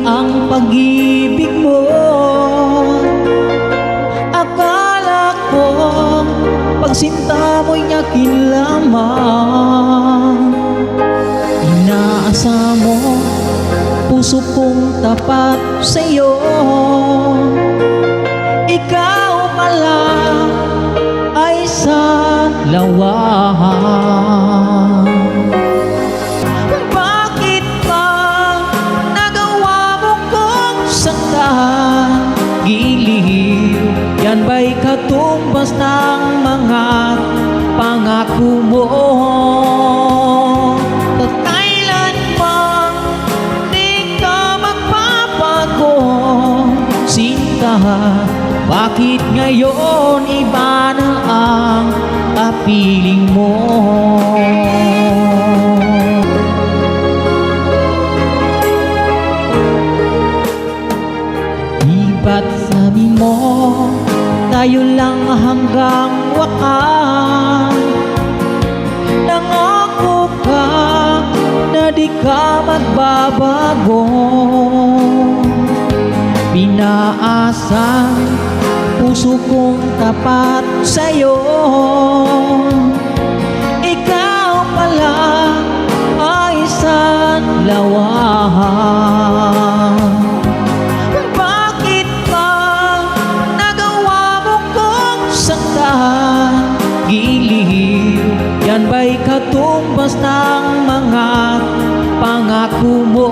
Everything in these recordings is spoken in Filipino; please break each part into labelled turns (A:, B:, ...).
A: ang pag-ibig mo. Akala ko pagsinta mo'y nyakin lamang. Inaasa mo puso kong tapat sa'yo. Ikaw pala ay sa lawahan. Bakit ba nagawa mo kong saktan? Giliw, yan ba'y katumbas ng mga pangako mo? Kailanman di ka magpapago, sinta. Bakit ngayon iba na ang kapiling mo? Di ba't sabi mo tayo lang hanggang wakas? Nangako ka na di ka magbabago. Pinaasan puso kong tapat sa'yo. Ikaw pala ay sanlawahan. Bakit ba nagawa mo kong saktan? Giliw, yan ba'y katumbas ng mga pangako mo?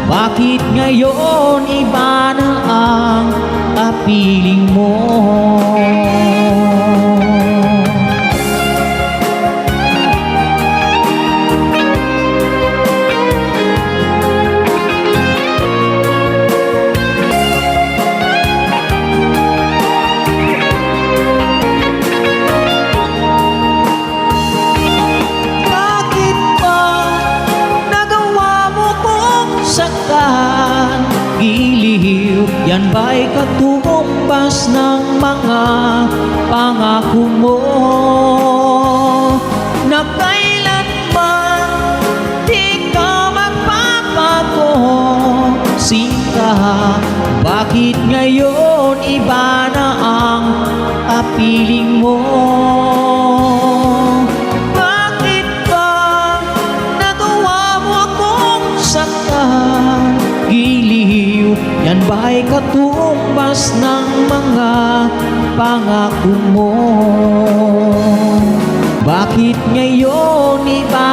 A: Bakit ngayon iba na ang kapiling mo? Giliw, yan ba'y katumbas ng mga pangako mo? Na kailanman di ka magpapago, sinta. Bakit ngayon iba na ang kapiling mo? Bakit ba nagawa mo akong saktan? Giliw, yan ba'y katumbas ng mga pangako mo? Bakit ngayon iba